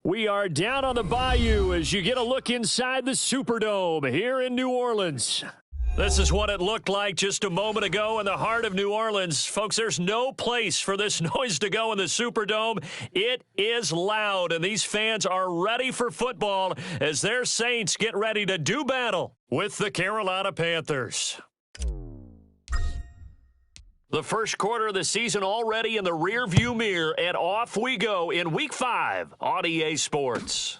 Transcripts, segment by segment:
We are down on the bayou as you get a look inside the Superdome here in New Orleans. This is what it looked like just a moment ago in the heart of New Orleans. Folks, there's no place for this noise to go in the Superdome. It is loud, and these fans are ready for football as their Saints get ready to do battle with the Carolina Panthers. The first quarter of the season already in the rearview mirror, and off we go in Week 5 on EA Sports.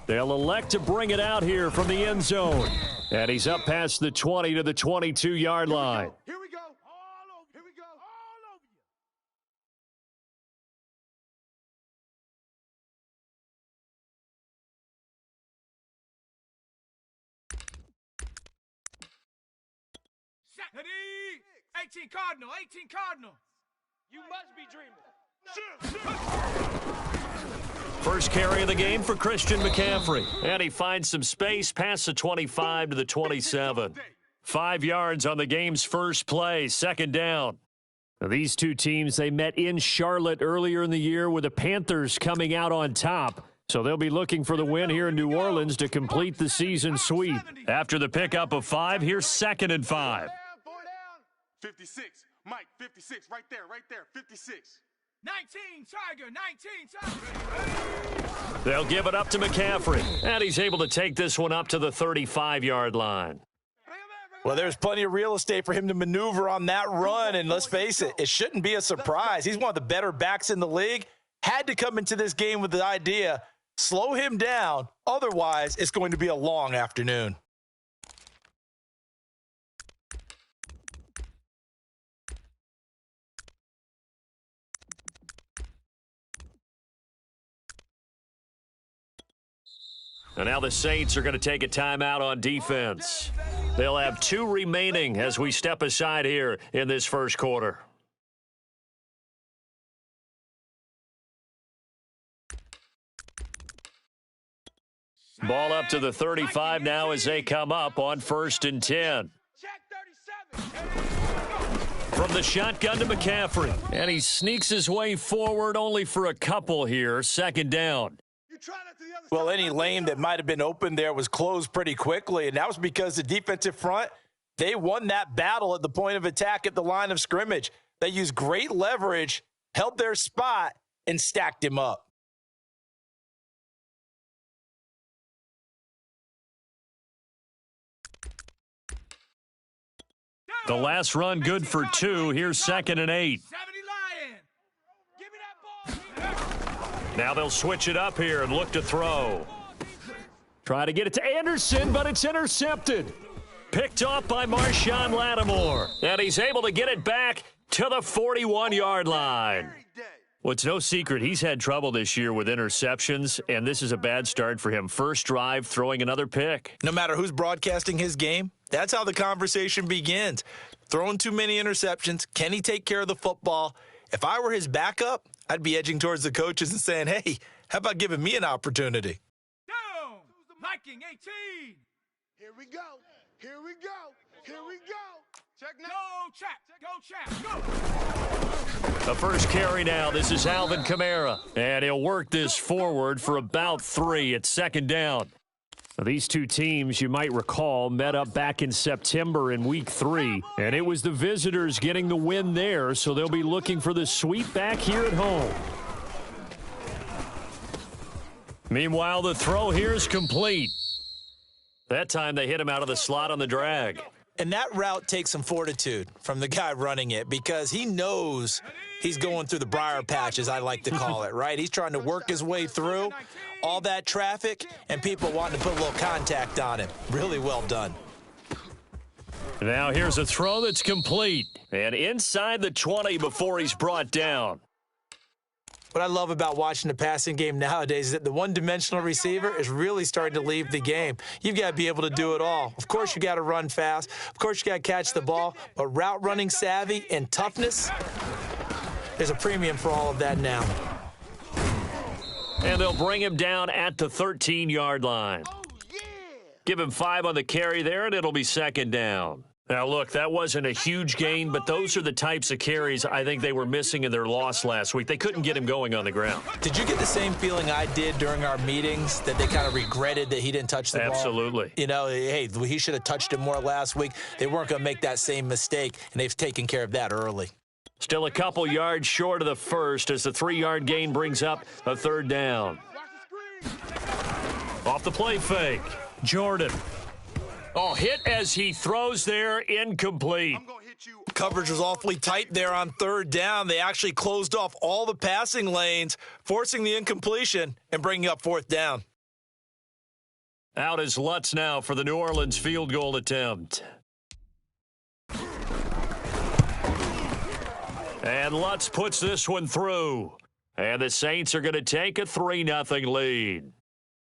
They'll elect to bring it out here from the end zone. And he's up past the 20 to the 22-yard line. Here we go. All over. Here we go. All over you. Ready? 18 Cardinal. 18 Cardinal. You must be dreaming. First carry of the game for Christian McCaffrey. And he finds some space past the 25 to the 27. 5 yards on the game's first play, second down. Now, these two teams, they met in Charlotte earlier in the year with the Panthers coming out on top. So they'll be looking for the win here in New Orleans to complete the season sweep. After the pickup of 5, here's 2nd and 5. 56. Mike, 56. Right there. 56. 19, Tiger, 19, Tiger. They'll give it up to McCaffrey, and he's able to take this one up to the 35-yard line. Well, there's plenty of real estate for him to maneuver on that run, and let's face it, it shouldn't be a surprise. He's one of the better backs in the league. Had to come into this game with the idea, slow him down, otherwise it's going to be a long afternoon. And now the Saints are going to take a timeout on defense. They'll have 2 remaining as we step aside here in this first quarter. Ball up to the 35 now as they come up on 1st and 10. From the shotgun to McCaffrey. And he sneaks his way forward only for a couple here. 2nd down. Well, any lane that might have been open there was closed pretty quickly, and that was because the defensive front, they won that battle at the point of attack at the line of scrimmage. They used great leverage, held their spot, and stacked him up. The last run good for 2. Here's 2nd and 8. Now they'll switch it up here and look to throw. Try to get it to Anderson, but it's intercepted. Picked off by Marshawn Lattimore. And he's able to get it back to the 41-yard line. Well, it's no secret he's had trouble this year with interceptions, and this is a bad start for him. First drive, throwing another pick. No matter who's broadcasting his game, that's how the conversation begins. Throwing too many interceptions, can he take care of the football? If I were his backup, I'd be edging towards the coaches and saying, hey, how about giving me an opportunity? Down, Viking 18. Here we go. Here we go. Here we go. Check now. Go, check. Go. The first carry now. This is Alvin Kamara. And he'll work this forward for about 3. It's 2nd down. Now, these two teams, you might recall, met up back in September in Week 3. And it was the visitors getting the win there, so they'll be looking for the sweep back here at home. Meanwhile, the throw here is complete. That time they hit him out of the slot on the drag. And that route takes some fortitude from the guy running it because he knows he's going through the briar patch, as I like to call it, right? He's trying to work his way through all that traffic and people wanting to put a little contact on him. Really well done. Now here's a throw that's complete. And inside the 20 before he's brought down. What I love about watching the passing game nowadays is that the one-dimensional receiver is really starting to leave the game. You've got to be able to do it all. Of course, you got to run fast. Of course, you got to catch the ball. But route running savvy and toughness, there's a premium for all of that now. And they'll bring him down at the 13-yard line. Give him 5 on the carry there, and it'll be 2nd down. Now, look, that wasn't a huge gain, but those are the types of carries I think they were missing in their loss last week. They couldn't get him going on the ground. Did you get the same feeling I did during our meetings, that they kind of regretted that he didn't touch the ball? Absolutely. You know, hey, he should have touched it more last week. They weren't going to make that same mistake, and they've taken care of that early. Still a couple yards short of the first as the 3-yard gain brings up a 3rd down. Off the play fake, Jordan. Oh, hit as he throws there, incomplete. Coverage was awfully tight there on 3rd down. They actually closed off all the passing lanes, forcing the incompletion and bringing up 4th down. Out is Lutz now for the New Orleans field goal attempt. And Lutz puts this one through. And the Saints are going to take a 3-0 lead.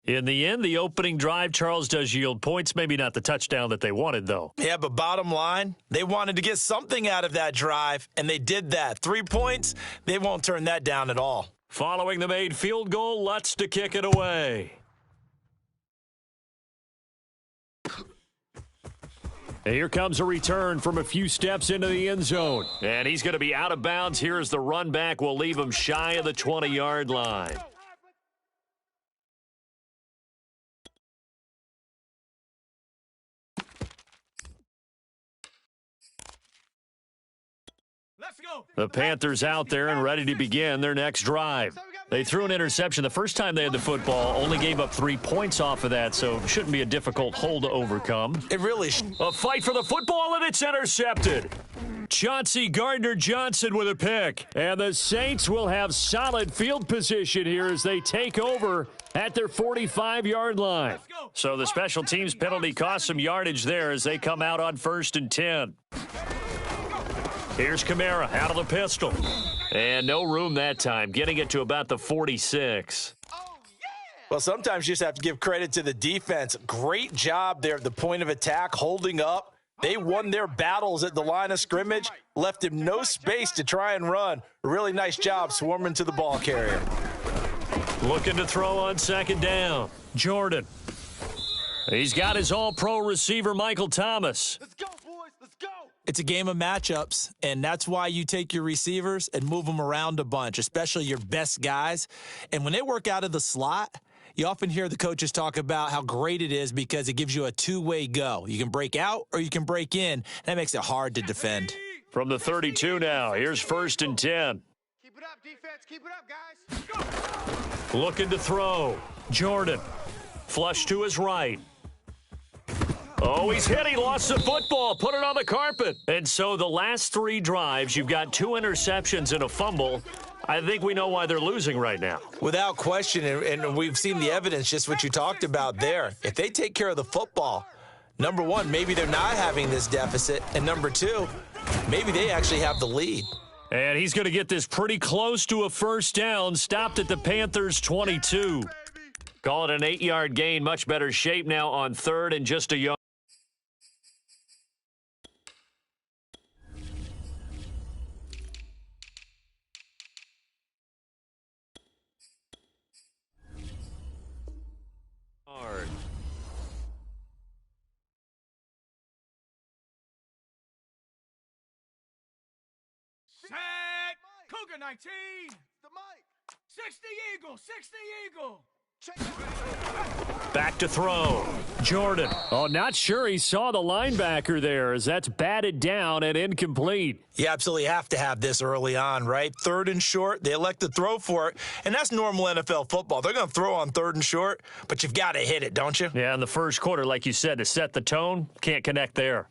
In the end, the opening drive, Charles, does yield points. Maybe not the touchdown that they wanted, though. Yeah, but bottom line, they wanted to get something out of that drive, and they did that. 3 points, they won't turn that down at all. Following the made field goal, Lutz to kick it away. And here comes a return from a few steps into the end zone. And he's going to be out of bounds. Here's the run back. We'll leave him shy of the 20-yard line. The Panthers out there and ready to begin their next drive. They threw an interception the first time they had the football, only gave up 3 points off of that, so it shouldn't be a difficult hole to overcome. It really A fight for the football, and it's intercepted. Chauncey Gardner-Johnson with a pick. And the Saints will have solid field position here as they take over at their 45-yard line. So the special teams penalty cost some yardage there as they come out on 1st and 10. Here's Kamara out of the pistol. And no room that time, getting it to about the 46. Well, sometimes you just have to give credit to the defense. Great job there at the point of attack, holding up. They won their battles at the line of scrimmage, left him no space to try and run. A really nice job swarming to the ball carrier. Looking to throw on 2nd down. Jordan. He's got his all-pro receiver, Michael Thomas. Let's go, boys. Let's go. It's a game of matchups, and that's why you take your receivers and move them around a bunch, especially your best guys. And when they work out of the slot, you often hear the coaches talk about how great it is because it gives you a two-way go. You can break out or you can break in. That makes it hard to defend. From the 32 now, here's 1st and 10. Keep it up, defense. Keep it up, guys. Looking to throw. Jordan. Flush to his right. Oh, he's hit. He lost the football. Put it on the carpet. And so the last 3 drives, you've got 2 interceptions and a fumble. I think we know why they're losing right now. Without question, and we've seen the evidence, just what you talked about there. If they take care of the football, number one, maybe they're not having this deficit. And number 2, maybe they actually have the lead. And he's going to get this pretty close to a 1st down. Stopped at the Panthers' 22. Call it an 8-yard gain. Much better shape now on 3rd and just a yard. Set. Cougar 19. The mic. 60 Eagle. 60 Eagle. Back to throw. Jordan. Oh, not sure he saw the linebacker there as that's batted down and incomplete. You absolutely have to have this early on, right? 3rd and short, they elect to throw for it, and that's normal NFL football. They're going to throw on 3rd and short, but you've got to hit it, don't you? Yeah, in the first quarter, like you said, to set the tone, can't connect there.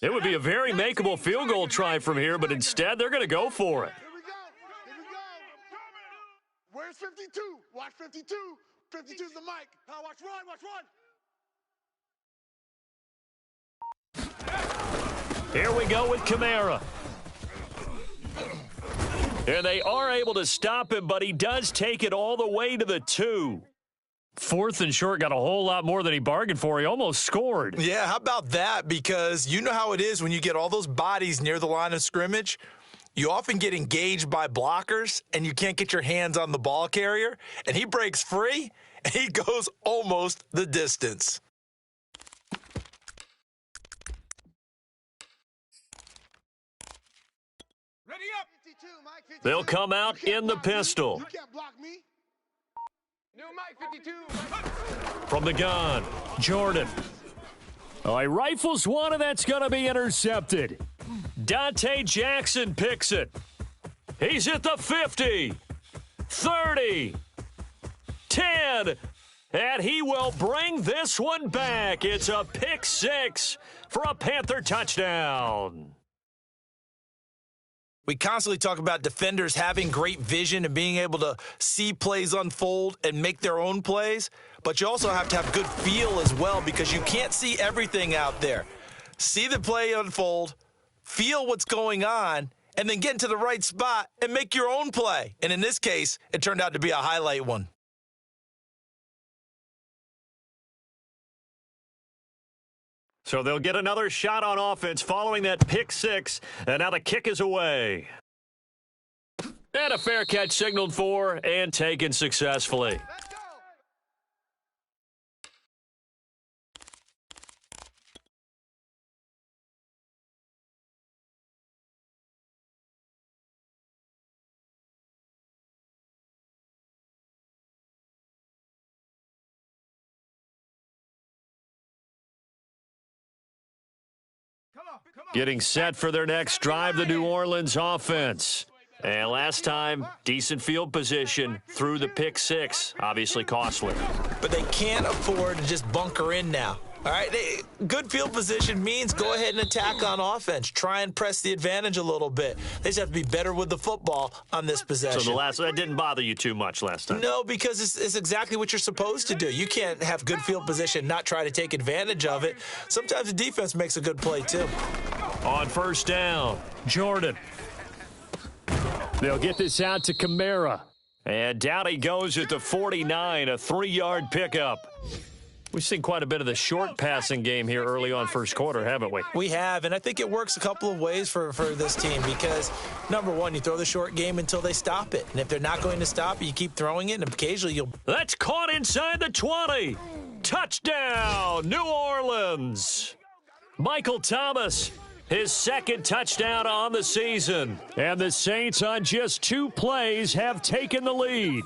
It would be a very makeable field goal try from here, but instead they're going to go for it. Here we go. Here we go. Where's 52? Watch 52. 52's the mic. Now watch run. Watch run. Here we go with Kamara. And they are able to stop him, but he does take it all the way to the 2. 4th and short, got a whole lot more than he bargained for. He almost scored. Yeah, how about that? Because you know how it is when you get all those bodies near the line of scrimmage. You often get engaged by blockers, and you can't get your hands on the ball carrier. And he breaks free, and he goes almost the distance. Ready up. They'll come out in the pistol. You can't block me. New Mike 52. From the gun, Jordan. Oh, he rifles one, and that's going to be intercepted. Dante Jackson picks it. He's at the 50, 30, 10, and he will bring this one back. It's a pick 6 for a Panther touchdown. We constantly talk about defenders having great vision and being able to see plays unfold and make their own plays, but you also have to have good feel as well because you can't see everything out there. See the play unfold, feel what's going on, and then get into the right spot and make your own play. And in this case, it turned out to be a highlight one. So they'll get another shot on offense following that pick 6, and now the kick is away. And a fair catch signaled for and taken successfully. Let's go. Getting set for their next drive, the New Orleans offense. And last time, decent field position through the pick 6, obviously costly. But they can't afford to just bunker in now. All right, good field position means go ahead and attack on offense. Try and press the advantage a little bit. They just have to be better with the football on this possession. So that didn't bother you too much last time? No, because it's exactly what you're supposed to do. You can't have good field position, not try to take advantage of it. Sometimes the defense makes a good play, too. On first down, Jordan. They'll get this out to Kamara. And down he goes at the 49, a 3-yard pickup. We've seen quite a bit of the short passing game here early on first quarter, haven't we? We have, and I think it works a couple of ways for this team because, number one, you throw the short game until they stop it. And if they're not going to stop it, you keep throwing it, and occasionally you'll... That's caught inside the 20. Touchdown, New Orleans. Michael Thomas, his second touchdown on the season. And the Saints, on just 2 plays, have taken the lead.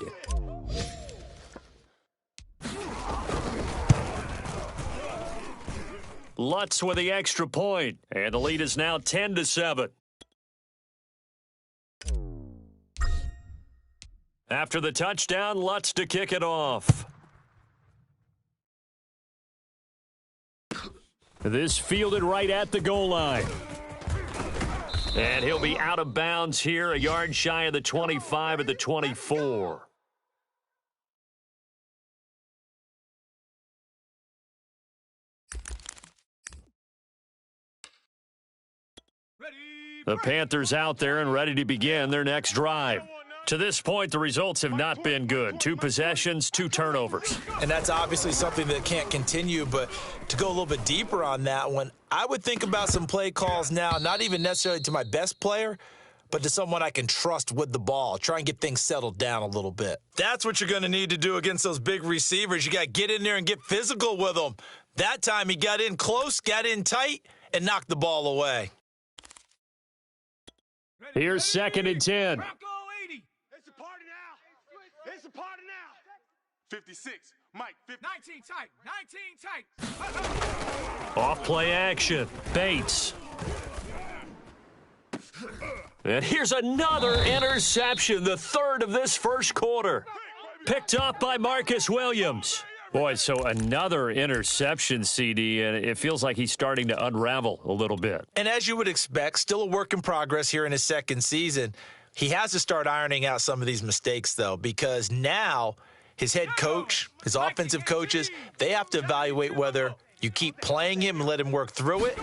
Lutz with the extra point, and the lead is now 10-7. After the touchdown, Lutz to kick it off. This fielded right at the goal line. And he'll be out of bounds here, a yard shy of the 25 at the 24. The Panthers out there and ready to begin their next drive. To this point, the results have not been good. 2 possessions, 2 turnovers. And that's obviously something that can't continue, but to go a little bit deeper on that one, I would think about some play calls now, not even necessarily to my best player, but to someone I can trust with the ball. Try and get things settled down a little bit. That's what you're going to need to do against those big receivers. You got to get in there and get physical with them. That time he got in close, got in tight, and knocked the ball away. Here's 2nd and 10. It's a party now. It's a party now. 56. Mike, 50. 19 tight. Off play action. Bates. And here's another interception, the 3rd of this first quarter. Picked up by Marcus Williams. Boy, so another interception, CD, and it feels like he's starting to unravel a little bit. And as you would expect, still a work in progress here in his second season. He has to start ironing out some of these mistakes, though, because now his head coach, his offensive coaches, they have to evaluate whether You keep playing him and let him work through it,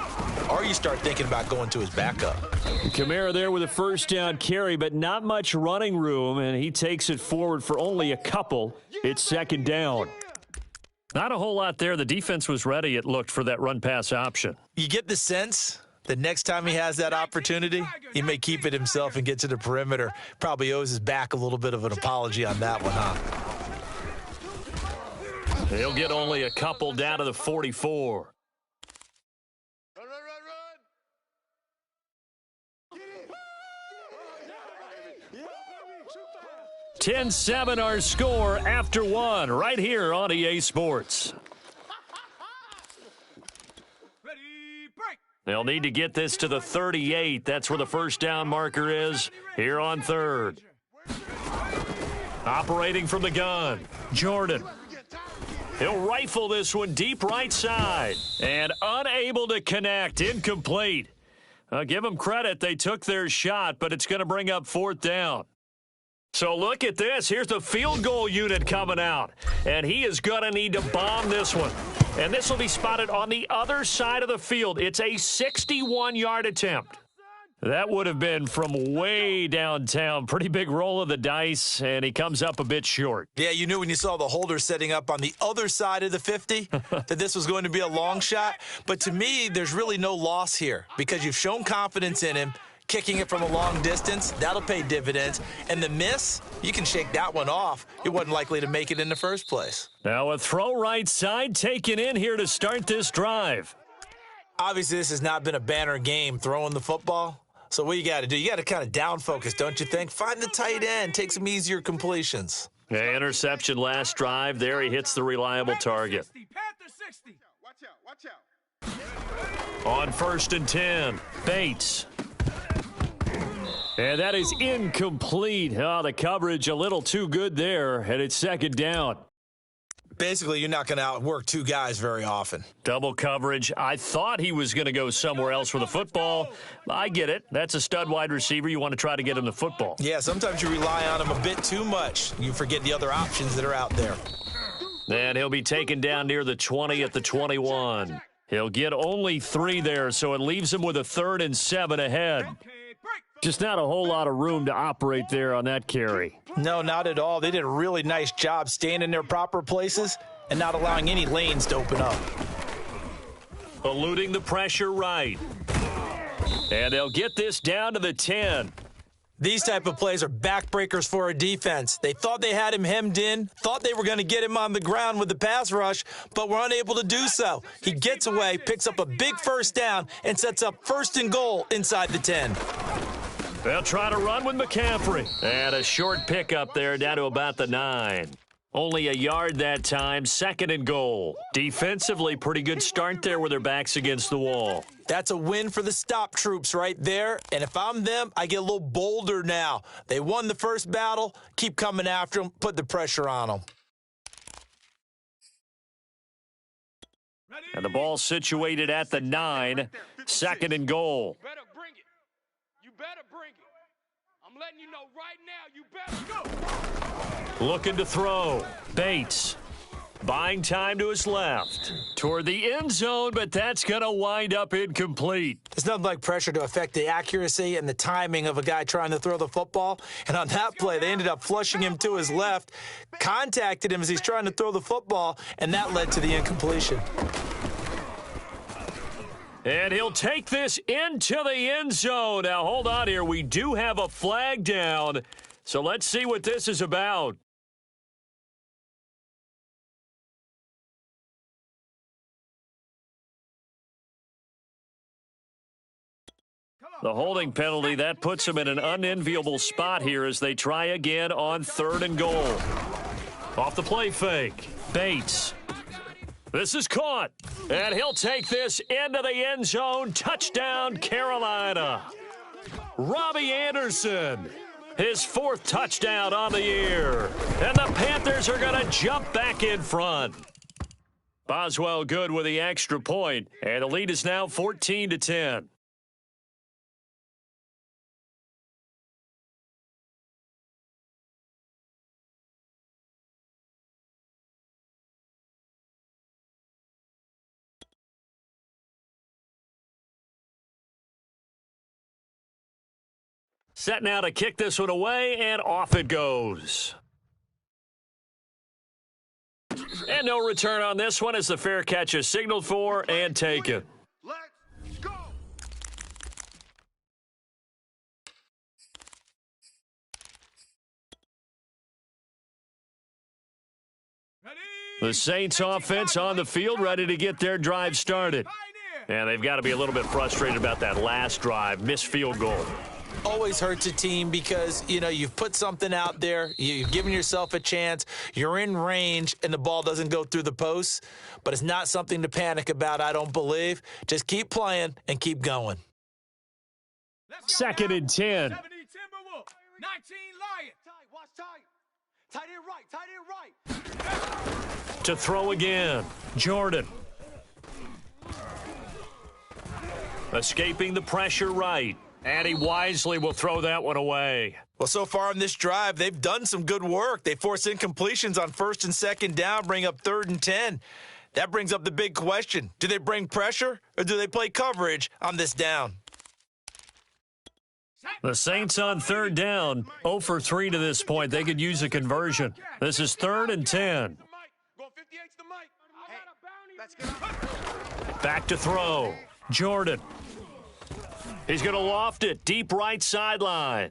or you start thinking about going to his backup. Kamara there with a first down carry, but not much running room, and he takes it forward for only a couple. It's second down. Not a whole lot there. The defense was ready, it looked, for that run-pass option. You get the sense that next time he has that opportunity, he may keep it himself and get to the perimeter. Probably owes his back a little bit of an apology on that one, huh? He'll get only a couple down to the 44. 10-7 our score after one right here on EA Sports. They'll need to get this to the 38. That's where the first down marker is here on third. Operating from the gun, Jordan. He'll rifle this one deep right side and unable to connect. Incomplete. Give them credit. They took their shot, but it's going to bring up fourth down. So look at this. Here's the field goal unit coming out, and he is going to need to bomb this one. And this will be spotted on the other side of the field. It's a 61-yard attempt. That would have been from way downtown. Pretty big roll of the dice, and he comes up a bit short. Yeah, you knew when you saw the holder setting up on the other side of the 50 that this was going to be a long shot. But to me, there's really no loss here because you've shown confidence in him. Kicking it from a long distance, that'll pay dividends. And the miss, you can shake that one off. It wasn't likely to make it in the first place. Now a throw right side taken in here to start this drive. Obviously, this has not been a banner game throwing the football. So what you got to do, you got to kind of down focus, don't you think? Find the tight end, take some easier completions. Yeah, interception last drive. There he hits the reliable target. On 1st and 10, Bates. And that is incomplete. Oh, the coverage a little too good there, and it's second down. Basically, you're not going to outwork two guys very often. Double coverage. I thought he was going to go somewhere else for the football. I get it. That's a stud wide receiver. You want to try to get him the football. Yeah, sometimes you rely on him a bit too much. You forget the other options that are out there. And he'll be taken down near the 20 at the 21. He'll get only 3 there, so it leaves him with a 3rd and 7 ahead. Just not a whole lot of room to operate there on that carry. No, not at all. They did a really nice job staying in their proper places and not allowing any lanes to open up. Eluding the pressure right. And they'll get this down to the 10. These type of plays are backbreakers for a defense. They thought they had him hemmed in, thought they were going to get him on the ground with the pass rush, but were unable to do so. He gets away, picks up a big first down, and sets up 1st and goal inside the 10. They'll try to run with McCaffrey. And a short pickup there down to about the 9. Only a yard that time, 2nd and goal. Defensively, pretty good start there with their backs against the wall. That's a win for the stop troops right there. And if I'm them, I get a little bolder now. They won the first battle. Keep coming after them. Put the pressure on them. And the ball situated at the 9. 2nd and goal. You better bring it. I'm letting you know right now, you better go. Looking to throw. Bates. Buying time to his left. Toward the end zone, but that's going to wind up incomplete. There's nothing like pressure to affect the accuracy and the timing of a guy trying to throw the football. And on that play, they ended up flushing him to his left, contacted him as he's trying to throw the football, and that led to the incompletion. And he'll take this into the end zone. Now, hold on here. We do have a flag down. So let's see what this is about. The holding penalty, that puts them in an unenviable spot here as they try again on 3rd and goal. Off the play fake. Bates. This is caught. And he'll take this into the end zone. Touchdown, Carolina. Robbie Anderson. His 4th touchdown on the year. And the Panthers are going to jump back in front. Boswell good with the extra point. And the lead is now 14-10. Set now to kick this one away, and off it goes. And no return on this one as the fair catch is signaled for and taken. Let's go. The Saints offense on the field, ready to get their drive started. And they've got to be a little bit frustrated about that last drive, missed field goal. Always hurts a team because, you've put something out there, you've given yourself a chance, you're in range, and the ball doesn't go through the posts. But it's not something to panic about, I don't believe. Just keep playing and keep going. 2nd and 10. 19 Lion. Watch tight. Tight end right. To throw again, Jordan. Escaping the pressure right. And he wisely will throw that one away. Well, so far in this drive, they've done some good work. They force incompletions on 1st and 2nd down, bring up 3rd and 10. That brings up the big question. Do they bring pressure or do they play coverage on this down? The Saints on 3rd down, 0 for 3 to this point. They could use a conversion. This is 3rd and 10. Back to throw. Jordan. He's going to loft it deep right sideline.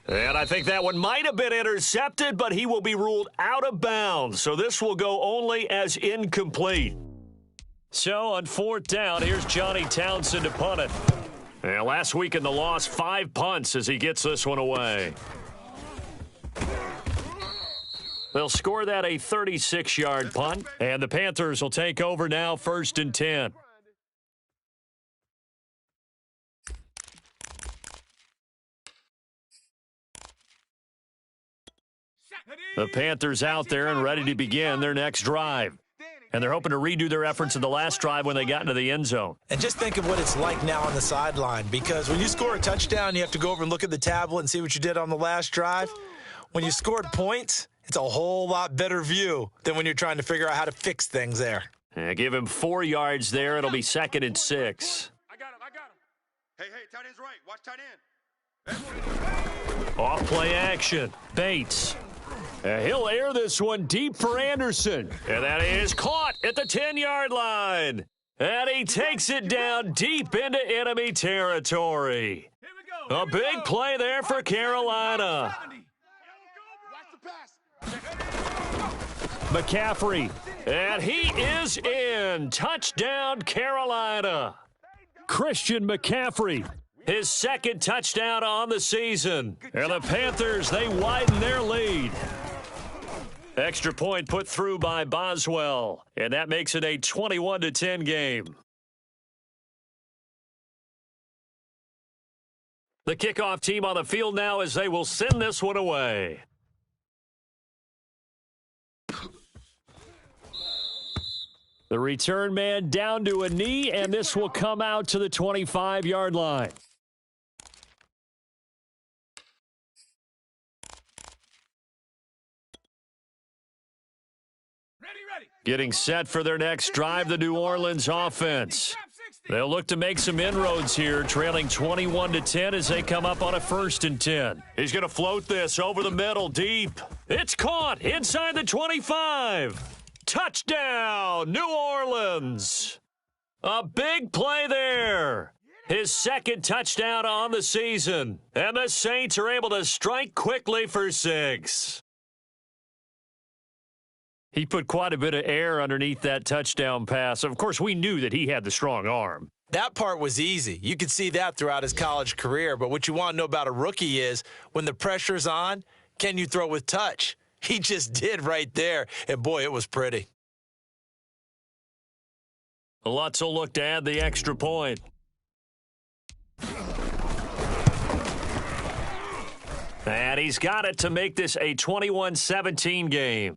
And I think that one might have been intercepted, but he will be ruled out of bounds. So this will go only as incomplete. So on 4th down, here's Johnny Townsend to punt it. And last week in the loss, 5 punts as he gets this one away. They'll score that a 36-yard punt, and the Panthers will take over now 1st and 10. The Panthers out there and ready to begin their next drive. And they're hoping to redo their efforts in the last drive when they got into the end zone. And just think of what it's like now on the sideline, because when you score a touchdown, you have to go over and look at the tablet and see what you did on the last drive. When you scored points, it's a whole lot better view than when you're trying to figure out how to fix things there. Give him 4 yards there. It'll be 2nd and 6. I got him. Hey, tight end's right. Watch tight end. Off play action. Bates. He'll air this one deep for Anderson. And that is caught at the 10-yard line. And he takes it down deep into enemy territory. A big play there for Carolina. McCaffrey. And he is in. Touchdown, Carolina. Christian McCaffrey. His 2nd touchdown on the season. And the Panthers, they widen their lead. Extra point put through by Boswell. And that makes it a 21-10 game. The kickoff team on the field now as they will send this one away. The return man down to a knee, and this will come out to the 25-yard line. Getting set for their next drive, the New Orleans offense. They'll look to make some inroads here, trailing 21-10 as they come up on a 1st and 10. He's going to float this over the middle, deep. It's caught inside the 25. Touchdown, New Orleans. A big play there. His 2nd touchdown on the season. And the Saints are able to strike quickly for 6. He put quite a bit of air underneath that touchdown pass. Of course, we knew that he had the strong arm. That part was easy. You could see that throughout his college career. But what you want to know about a rookie is when the pressure's on, can you throw with touch? He just did right there. And, boy, it was pretty. Lutz will look to add the extra point. And he's got it to make this a 21-17 game.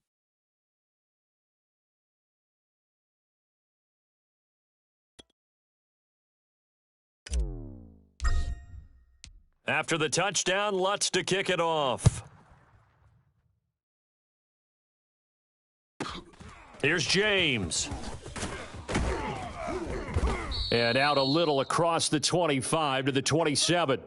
After the touchdown, Lutz to kick it off. Here's James. And out a little across the 25 to the 27.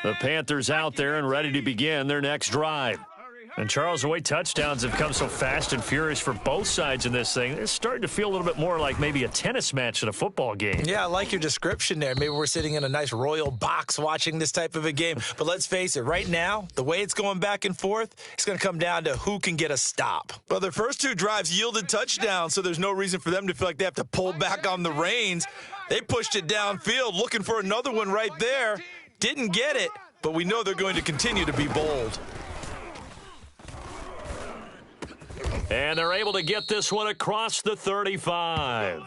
The Panthers out there and ready to begin their next drive. And, Charles, the way touchdowns have come so fast and furious for both sides in this thing, it's starting to feel a little bit more like maybe a tennis match in a football game. Yeah, I like your description there. Maybe we're sitting in a nice royal box watching this type of a game. But let's face it, right now, the way it's going back and forth, it's going to come down to who can get a stop. Well, their first two drives yielded touchdowns, so there's no reason for them to feel like they have to pull back on the reins. They pushed it downfield, looking for another one right there. Didn't get it, but we know they're going to continue to be bold. And they're able to get this one across the 35.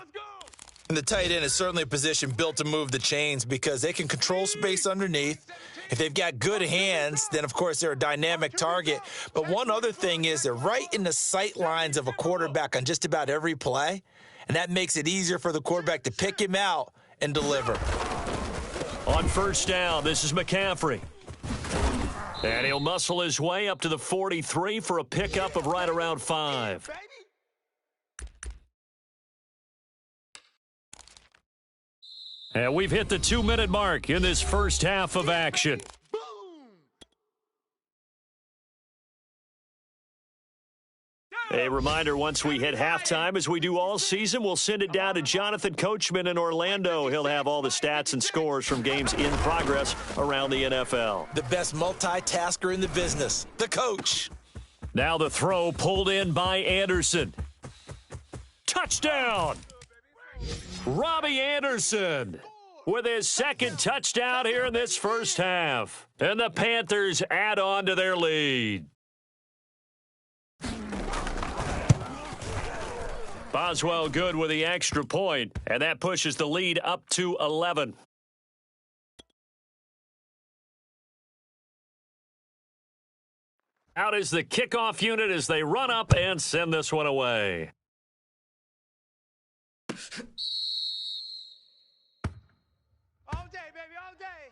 And the tight end is certainly a position built to move the chains because they can control space underneath. If they've got good hands, then, of course, they're a dynamic target. But one other thing is they're right in the sight lines of a quarterback on just about every play, and that makes it easier for the quarterback to pick him out and deliver. On first down, this is McCaffrey. And he'll muscle his way up to the 43 for a pickup of right around 5. And we've hit the 2-minute mark in this first half of action. A reminder, once we hit halftime, as we do all season, we'll send it down to Jonathan Coachman in Orlando. He'll have all the stats and scores from games in progress around the NFL. The best multitasker in the business, the coach. Now the throw pulled in by Anderson. Touchdown! Robbie Anderson with his second touchdown here in this first half. And the Panthers add on to their lead. Boswell good with the extra point, and that pushes the lead up to 11. Out is the kickoff unit as they run up and send this one away. All day, baby, all day.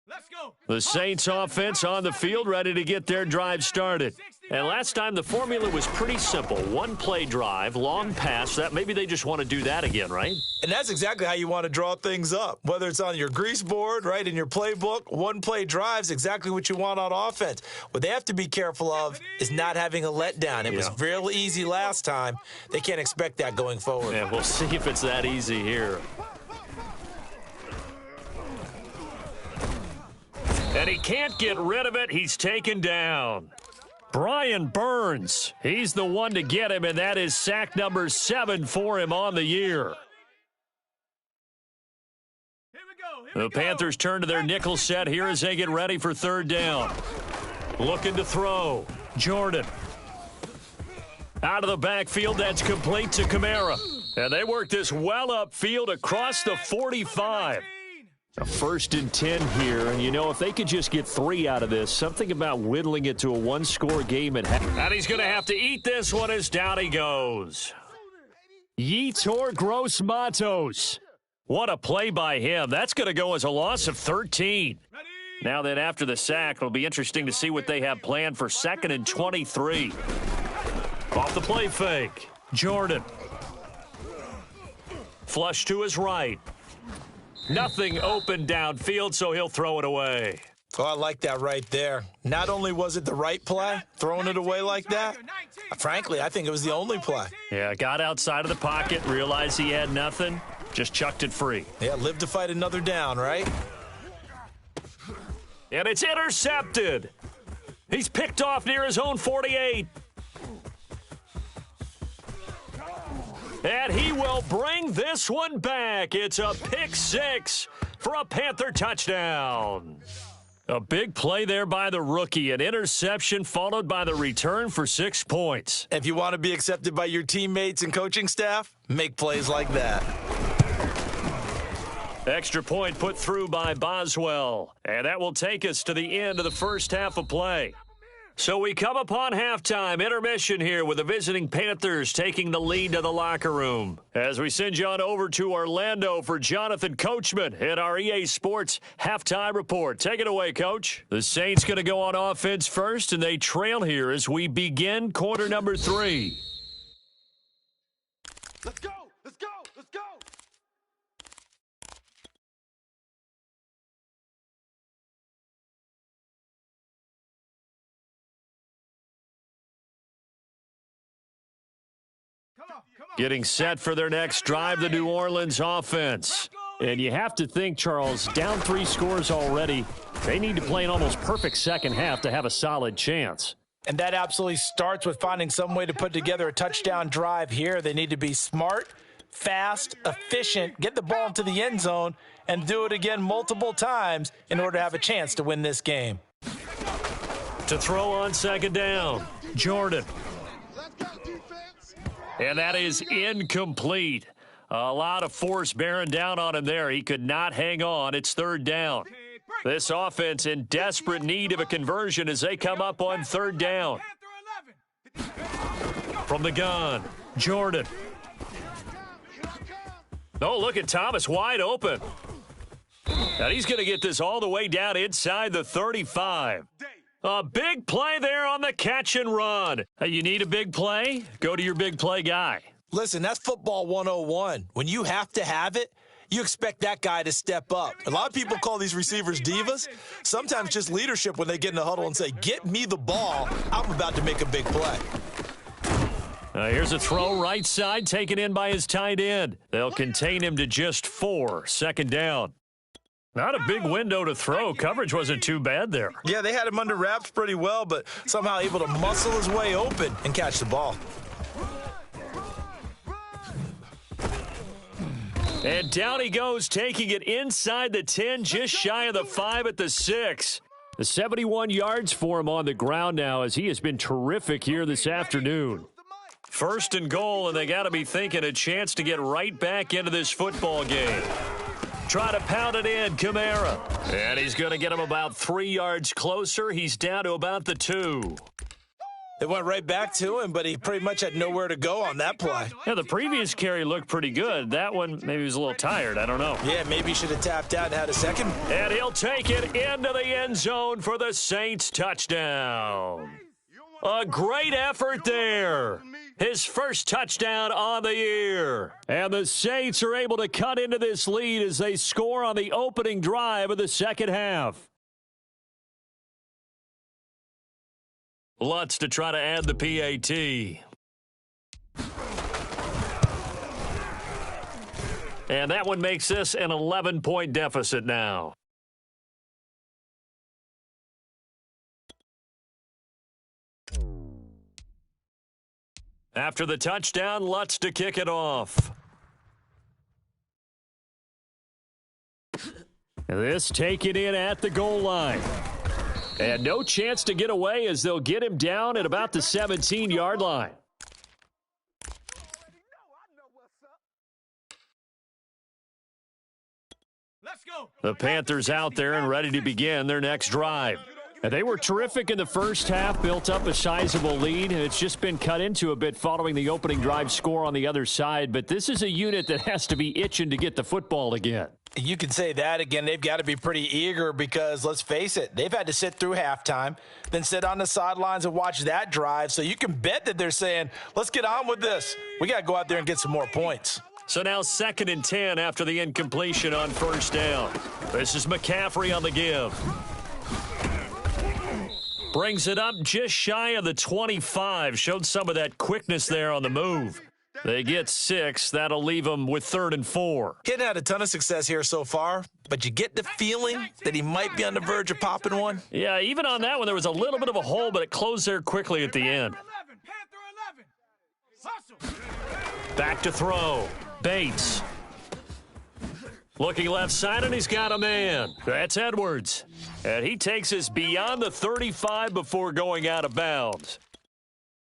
Let's go. The Saints offense on the field, ready to get their drive started. And last time the formula was pretty simple. One play drive, long pass. That maybe they just want to do that again, right? And that's exactly how you want to draw things up. Whether it's on your grease board, right, in your playbook, one play drive's exactly what you want on offense. What they have to be careful of is not having a letdown. It was real easy last time. They can't expect that going forward. Yeah, we'll see if it's that easy here. And he can't get rid of it. He's taken down. Brian Burns, he's the one to get him, and that is sack number 7 for him on the year. The Panthers turn to their nickel set here as they get ready for third down. Looking to throw. Jordan. Out of the backfield, that's complete to Kamara. And they work this well upfield across the 45. A 1st and 10 here, and you know, if they could just get 3 out of this, something about whittling it to a one-score game at half. And he's going to have to eat this one as down he goes. Yetur Gross-Matos. What a play by him. That's going to go as a loss of 13. Now then, after the sack, it'll be interesting to see what they have planned for 2nd and 23. Off the play fake. Jordan. Flush to his right. Nothing open downfield, so he'll throw it away. Oh, I like that right there. Not only was it the right play, throwing it away like that, frankly, I think it was the only play. Yeah, got outside of the pocket, realized he had nothing, just chucked it free. Yeah, live to fight another down, right? And it's intercepted. He's picked off near his own 48. And he will bring this one back. It's a pick 6 for a Panther touchdown. A big play there by the rookie. An interception followed by the return for 6 points. If you want to be accepted by your teammates and coaching staff, make plays like that. Extra point put through by Boswell. And that will take us to the end of the first half of play. So we come upon halftime, intermission here with the visiting Panthers taking the lead to the locker room. As we send you on over to Orlando for Jonathan Coachman at our EA Sports Halftime Report. Take it away, Coach. The Saints going to go on offense first, and they trail here as we begin quarter number 3. Let's go! Let's go! Let's go! Getting set for their next drive, the New Orleans offense. And you have to think, Charles, down 3 scores already. They need to play an almost perfect second half to have a solid chance. And that absolutely starts with finding some way to put together a touchdown drive here. They need to be smart, fast, efficient, get the ball into the end zone, and do it again multiple times in order to have a chance to win this game. To throw on second down, Jordan. And that is incomplete. A lot of force bearing down on him there. He could not hang on. It's third down. This offense in desperate need of a conversion as they come up on third down. From the gun, Jordan. Oh, look at Thomas wide open. And he's going to get this all the way down inside the 35. A big play there on the catch and run. You need a big play? Go to your big play guy. Listen, that's football 101. When you have to have it, you expect that guy to step up. A lot of people call these receivers divas. Sometimes just leadership when they get in the huddle and say, get me the ball. I'm about to make a big play. Here's a throw right side taken in by his tight end. They'll contain him to just 4. Second down. Not a big window to throw. Coverage wasn't too bad there. Yeah, they had him under wraps pretty well, but somehow able to muscle his way open and catch the ball. And down he goes, taking it inside the 10, just shy of the 5 at the 6. The 71 yards for him on the ground now as he has been terrific here this afternoon. First and goal, and they got to be thinking a chance to get right back into this football game. Try to pound it in, Kamara. And he's going to get him about 3 yards closer. He's down to about the 2. It went right back to him, but he pretty much had nowhere to go on that play. Yeah, the previous carry looked pretty good. That one, maybe he was a little tired. I don't know. Yeah, maybe he should have tapped out and had a second. And he'll take it into the end zone for the Saints touchdown. A great effort there. His first touchdown on the year. And the Saints are able to cut into this lead as they score on the opening drive of the second half. Lutz to try to add the PAT. And that one makes this an 11-point deficit now. After the touchdown, Lutz to kick it off. This taken in at the goal line. And no chance to get away as they'll get him down at about the 17-yard line. The Panthers out there and ready to begin their next drive. And they were terrific in the first half, built up a sizable lead, and it's just been cut into a bit following the opening drive score on the other side. But this is a unit that has to be itching to get the football again. You can say that again. They've got to be pretty eager because, let's face it, they've had to sit through halftime, then sit on the sidelines and watch that drive. So you can bet that they're saying, let's get on with this. We got to go out there and get some more points. So now 2nd and 10 after the incompletion on first down. This is McCaffrey on the give. Brings it up just shy of the 25. Showed some of that quickness there on the move. They get 6. That'll leave them with 3rd and 4. He hadn't had a ton of success here so far, but you get the feeling that he might be on the verge of popping one. Yeah, even on that one, there was a little bit of a hole, but it closed there quickly at the end. Back to throw. Bates. Looking left side, and he's got a man. That's Edwards. And he takes us beyond the 35 before going out of bounds.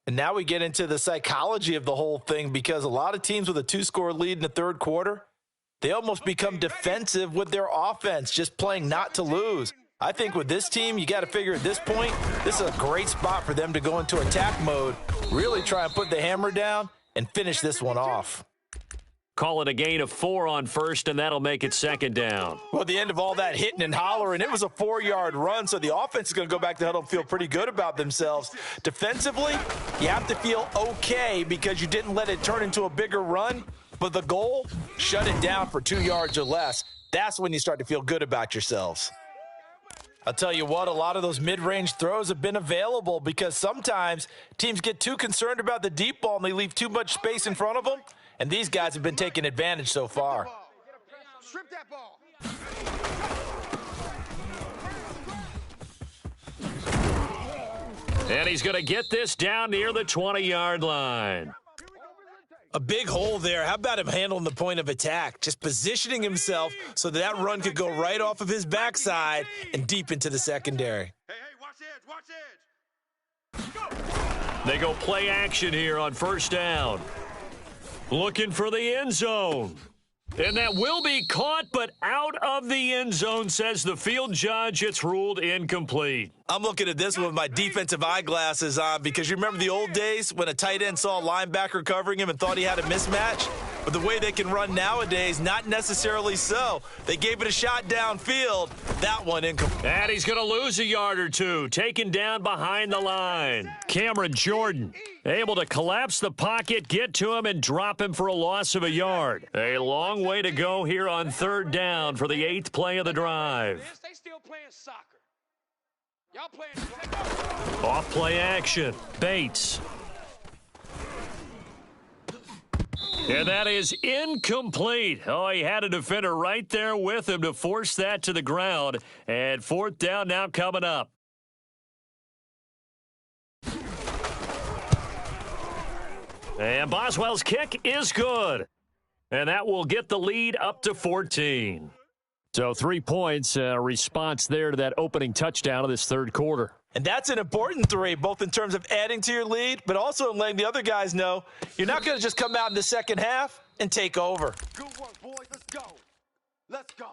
And now we get into the psychology of the whole thing because a lot of teams with a 2-score lead in the third quarter, they almost become defensive with their offense, just playing not to lose. I think with this team, you got to figure at this point, this is a great spot for them to go into attack mode, really try and put the hammer down and finish this one off. Call it a gain of 4 on first, and that'll make it second down. Well, at the end of all that hitting and hollering, it was a 4-yard run, so the offense is going to go back to the huddle and feel pretty good about themselves. Defensively, you have to feel okay because you didn't let it turn into a bigger run, but the goal, shut it down for 2 yards or less. That's when you start to feel good about yourselves. I'll tell you what, a lot of those mid-range throws have been available because sometimes teams get too concerned about the deep ball and they leave too much space in front of them, and these guys have been taking advantage so far. Strip that ball. And he's going to get this down near the 20-yard line. A big hole there. How about him handling the point of attack? Just positioning himself so that run could go right off of his backside and deep into the secondary. Hey, watch edge, watch edge. They go play action here on first down. Looking for the end zone. And that will be caught, but out of the end zone, says the field judge. It's ruled incomplete. I'm looking at this one with my defensive eyeglasses on because you remember the old days when a tight end saw a linebacker covering him and thought he had a mismatch? But the way they can run nowadays, not necessarily so. They gave it a shot downfield. That one incomplete. And he's going to lose a yard or two, taken down behind the line. Cameron Jordan able to collapse the pocket, get to him, and drop him for a loss of a yard. A long way to go here on third down for the 8th play of the drive. They still playing soccer. Y'all playing. Off play action. Bates. And that is incomplete. Oh, he had a defender right there with him to force that to the ground. And fourth down now coming up. And Boswell's kick is good. And that will get the lead up to 14. So 3 points, response there to that opening touchdown of this third quarter. And that's an important 3, both in terms of adding to your lead, but also in letting the other guys know you're not going to just come out in the second half and take over. Good work, boys. Let's go. Let's go.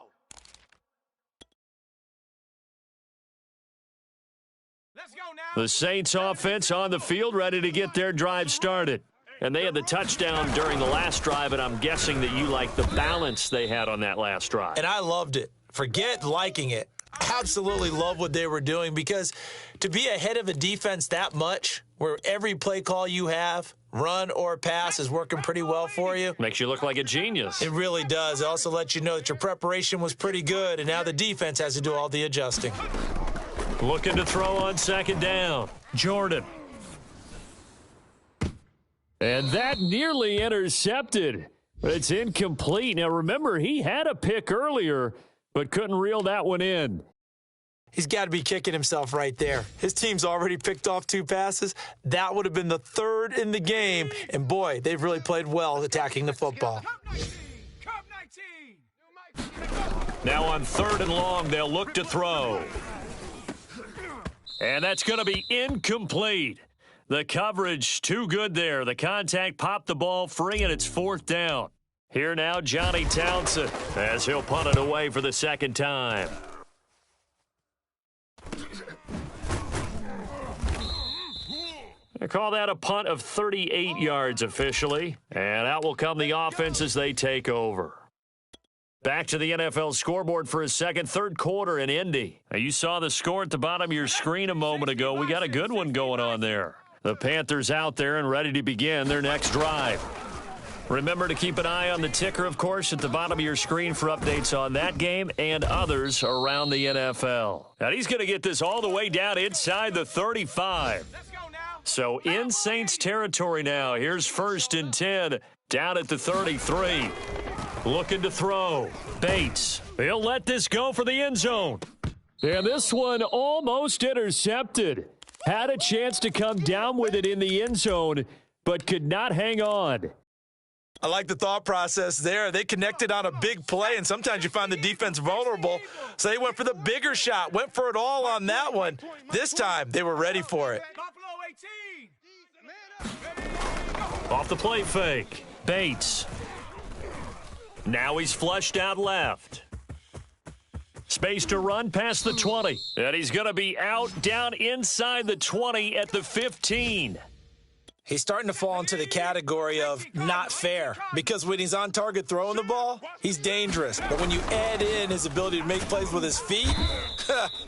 Let's go now. The Saints offense on the field, ready to get their drive started. And they had the touchdown during the last drive, and I'm guessing that you like the balance they had on that last drive. And I loved it. Forget liking it. Absolutely love what they were doing because to be ahead of a defense that much, where every play call you have, run or pass, is working pretty well for you. Makes you look like a genius. It really does. It also lets you know that your preparation was pretty good, and now the defense has to do all the adjusting. Looking to throw on second down. Jordan. And that nearly intercepted, but it's incomplete. Now, remember, he had a pick earlier, but couldn't reel that one in. He's got to be kicking himself right there. His team's already picked off 2 passes. That would have been the 3rd in the game. And, boy, they've really played well attacking the football. Now on 3rd and long, they'll look to throw. And that's going to be incomplete. The coverage too good there. The contact popped the ball free, and it's 4th down. Here now, Johnny Townsend, as he'll punt it away for the second time. They call that a punt of 38 yards officially, and out will come the offense as they take over. Back to the NFL scoreboard for a second, third quarter in Indy. Now, you saw the score at the bottom of your screen a moment ago. We got a good one going on there. The Panthers out there and ready to begin their next drive. Remember to keep an eye on the ticker, of course, at the bottom of your screen for updates on that game and others around the NFL. Now, he's going to get this all the way down inside the 35. So in Saints territory now. Here's 1st and 10 down at the 33. Looking to throw. Bates. He'll let this go for the end zone. And this one almost intercepted. Had a chance to come down with it in the end zone, but could not hang on. I like the thought process there. They connected on a big play, and sometimes you find the defense vulnerable. So they went for the bigger shot, went for it all on that one. This time, they were ready for it. Off the play fake. Bates. Now he's flushed out left. Space to run past the 20. And he's going to be out down inside the 20 at the 15. He's starting to fall into the category of not fair, because when he's on target throwing the ball, he's dangerous. But when you add in his ability to make plays with his feet,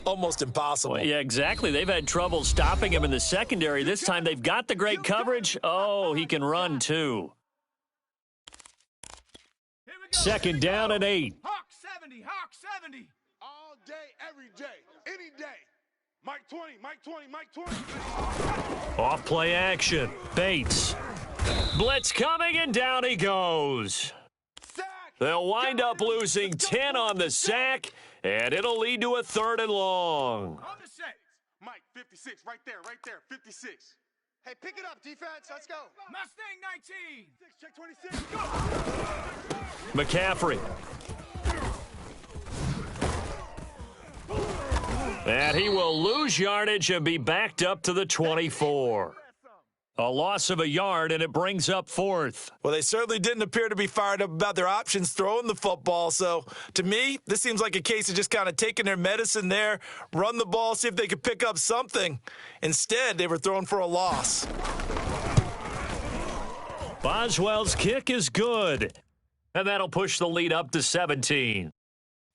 almost impossible. Well, yeah, exactly. They've had trouble stopping him in the secondary. This time they've got the great coverage. Oh, he can run too. Second down and 8. Hawk 70, Hawk 70. All day, every day, any day. Mike 20, Mike 20, Mike 20. Off play action. Bates. Blitz coming, and down he goes. They'll wind up losing 10 on the sack, and it'll lead to a 3rd and long. On the set. Mike 56, right there, 56. Hey, pick it up, defense. Let's go. Mustang 19. Check 26. Go. McCaffrey. And he will lose yardage and be backed up to the 24. A loss of a yard, and it brings up 4th. Well, they certainly didn't appear to be fired up about their options throwing the football. So, to me, this seems like a case of just kind of taking their medicine there, run the ball, see if they could pick up something. Instead, they were throwing for a loss. Boswell's kick is good, and that'll push the lead up to 17.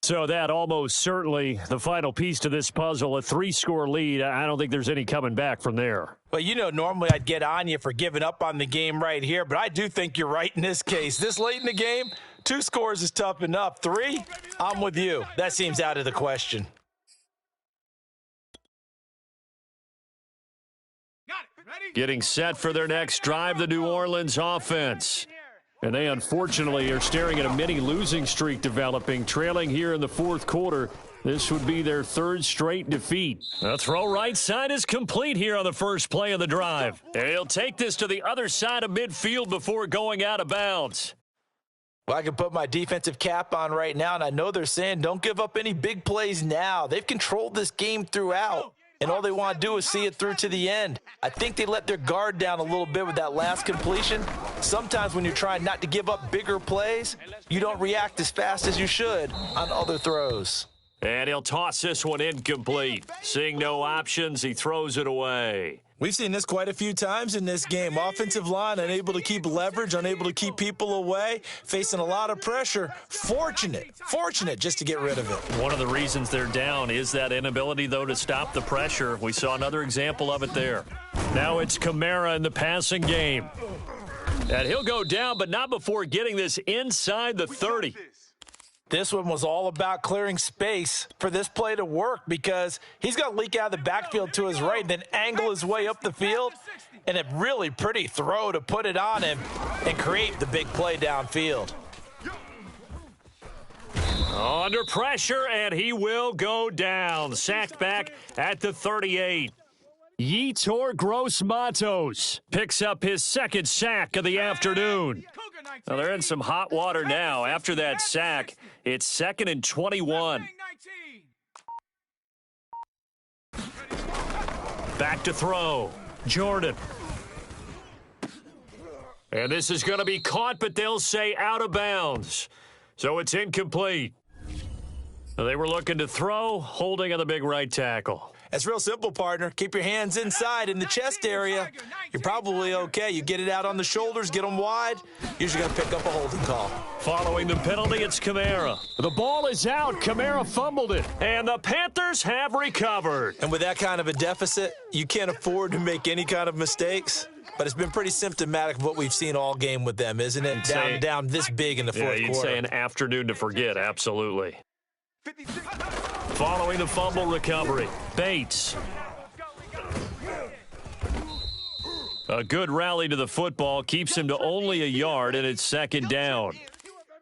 So that almost certainly the final piece to this puzzle, a 3-score lead. I don't think there's any coming back from there. Well, you know, normally I'd get on you for giving up on the game right here, but I do think you're right in this case. This late in the game, 2 scores is tough enough. 3, I'm with you. That seems out of the question. Getting set for their next drive, the New Orleans offense. And they, unfortunately, are staring at a mini losing streak developing, trailing here in the 4th quarter. This would be their 3rd straight defeat. The throw right side is complete here on the first play of the drive. And he'll take this to the other side of midfield before going out of bounds. Well, I can put my defensive cap on right now, and I know they're saying don't give up any big plays now. They've controlled this game throughout, and all they want to do is see it through to the end. I think they let their guard down a little bit with that last completion. Sometimes when you're trying not to give up bigger plays, you don't react as fast as you should on other throws. And he'll toss this one incomplete. Seeing no options, he throws it away. We've seen this quite a few times in this game. Offensive line unable to keep leverage, unable to keep people away, facing a lot of pressure. Fortunate just to get rid of it. One of the reasons they're down is that inability, though, to stop the pressure. We saw another example of it there. Now it's Kamara in the passing game. And he'll go down, but not before getting this inside the 30. This one was all about clearing space for this play to work, because he's going to leak out of the backfield to his right, then angle his way up the field, and a really pretty throw to put it on him and create the big play downfield. Under pressure, and he will go down. Sacked back at the 38. Yetur Gross-Matos picks up his 2nd sack of the afternoon. Well, they're in some hot water now. After that sack, it's 2nd and 21. Back to throw. Jordan. And this is going to be caught, but they'll say out of bounds. So it's incomplete. They were looking to throw, holding on the big right tackle. It's real simple, partner. Keep your hands inside in the chest area. You're probably okay. You get it out on the shoulders, get them wide. Usually going to pick up a holding call. Following the penalty, it's Kamara. The ball is out. Kamara fumbled it. And the Panthers have recovered. And with that kind of a deficit, you can't afford to make any kind of mistakes. But it's been pretty symptomatic of what we've seen all game with them, isn't it? Down this big in the 4th quarter. You'd say an afternoon to forget, absolutely. Following the fumble recovery, Bates. A good rally to the football keeps him to only a yard, and it's 2nd down.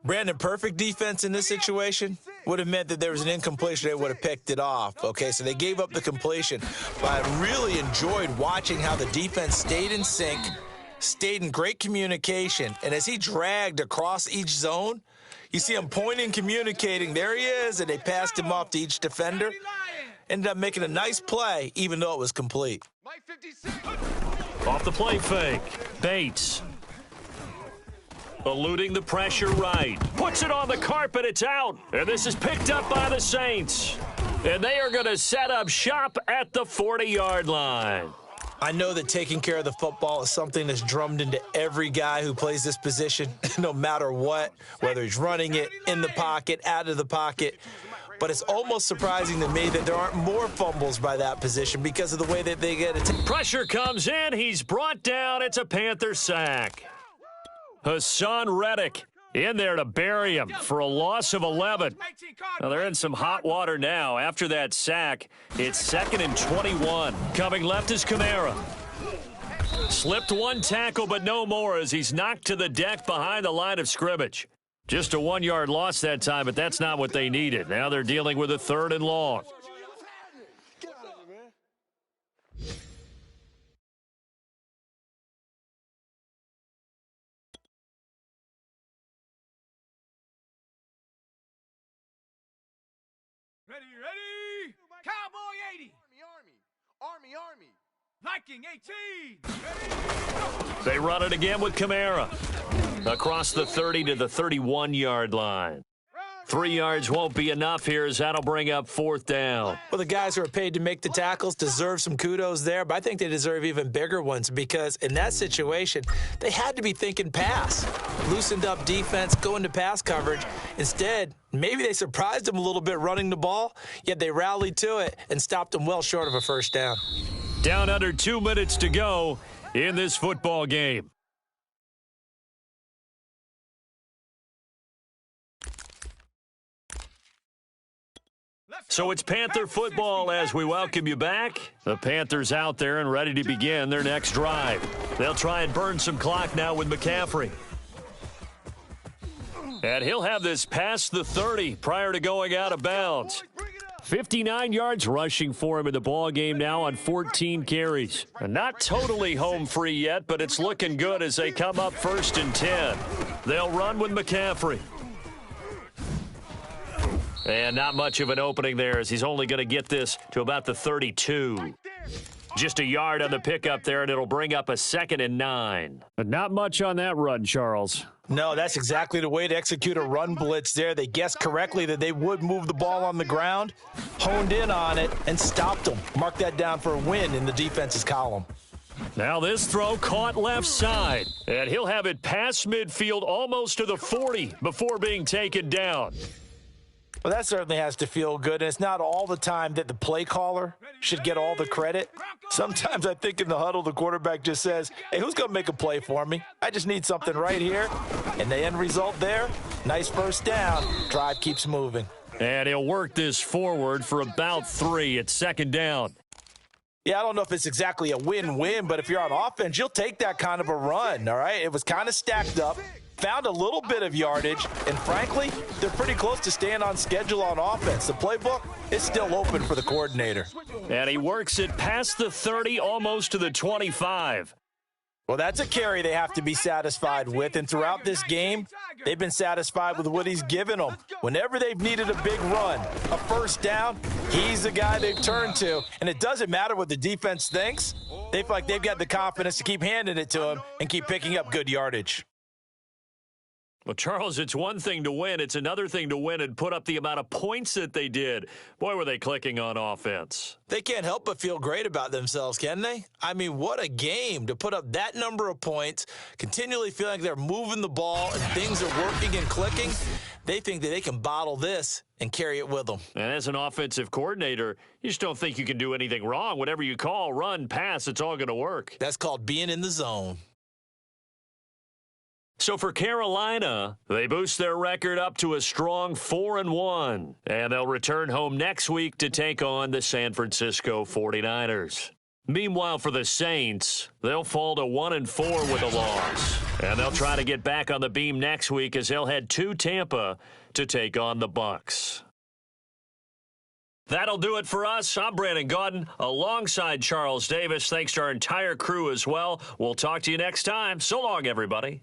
Brandon, perfect defense in this situation would have meant that there was an incompletion. They would have picked it off. Okay, so they gave up the completion. But I really enjoyed watching how the defense stayed in sync, stayed in great communication, and as he dragged across each zone, you see him pointing, communicating. There he is, and they passed him off to each defender. Ended up making a nice play, even though it was complete. Off the play fake, Bates. Eluding the pressure right. Puts it on the carpet. It's out. And this is picked up by the Saints. And they are going to set up shop at the 40-yard line. I know that taking care of the football is something that's drummed into every guy who plays this position, no matter what, whether he's running it, in the pocket, out of the pocket. But it's almost surprising to me that there aren't more fumbles by that position because of the way that they get it. Pressure comes in. He's brought down. It's a Panther sack. Hassan Reddick in there to bury him for a loss of 11. Well, they're in some hot water now. After that sack, it's 2nd and 21. Coming left is Kamara. Slipped one tackle, but no more as he's knocked to the deck behind the line of scrimmage. Just a 1-yard loss that time, but that's not what they needed. Now they're dealing with a 3rd and long. Ready. Cowboy 80. Army. Viking 18. Ready. They run it again with Kamara. Across the 30 to the 31-yard line. 3 yards won't be enough here as that'll bring up 4th down. Well, the guys who are paid to make the tackles deserve some kudos there, but I think they deserve even bigger ones because in that situation, they had to be thinking pass. Loosened up defense, going to pass coverage. Instead, maybe they surprised them a little bit running the ball, yet they rallied to it and stopped them well short of a 1st down. Down under 2 minutes to go in this football game. So it's Panther football as we welcome you back. The Panthers out there and ready to begin their next drive. They'll try and burn some clock now with McCaffrey. And he'll have this past the 30 prior to going out of bounds. 59 yards rushing for him in the ball game now on 14 carries. Not totally home free yet, but it's looking good as they come up 1st and 10. They'll run with McCaffrey. And not much of an opening there as he's only going to get this to about the 32. Just a yard on the pickup there, and it'll bring up a 2nd and 9. But not much on that run, Charles. No, that's exactly the way to execute a run blitz there. They guessed correctly that they would move the ball on the ground, honed in on it, and stopped them. Mark that down for a win in the defense's column. Now this throw caught left side, and he'll have it past midfield almost to the 40 before being taken down. Well, that certainly has to feel good, and it's not all the time that the play caller should get all the credit. Sometimes I think in the huddle, the quarterback just says, hey, who's going to make a play for me? I just need something right here. And the end result there, nice 1st down. Drive keeps moving. And he'll work this forward for about 3 at 2nd down. Yeah, I don't know if it's exactly a win-win, but if you're on offense, you'll take that kind of a run, all right? It was kind of stacked up. Found a little bit of yardage, and frankly, they're pretty close to staying on schedule on offense. The playbook is still open for the coordinator. And he works it past the 30, almost to the 25. Well, that's a carry they have to be satisfied with, and throughout this game, they've been satisfied with what he's given them. Whenever they've needed a big run, a 1st down, he's the guy they've turned to, and it doesn't matter what the defense thinks. They feel like they've got the confidence to keep handing it to him and keep picking up good yardage. Well, Charles, it's one thing to win. It's another thing to win and put up the amount of points that they did. Boy, were they clicking on offense. They can't help but feel great about themselves, can they? I mean, what a game to put up that number of points, continually feeling like they're moving the ball and things are working and clicking. They think that they can bottle this and carry it with them. And as an offensive coordinator, you just don't think you can do anything wrong. Whatever you call, run, pass, it's all going to work. That's called being in the zone. So for Carolina, they boost their record up to a strong 4-1, and they'll return home next week to take on the San Francisco 49ers. Meanwhile, for the Saints, they'll fall to 1-4 with a loss, and they'll try to get back on the beam next week as they'll head to Tampa to take on the Bucs. That'll do it for us. I'm Brandon Gaudin alongside Charles Davis. Thanks to our entire crew as well. We'll talk to you next time. So long, everybody.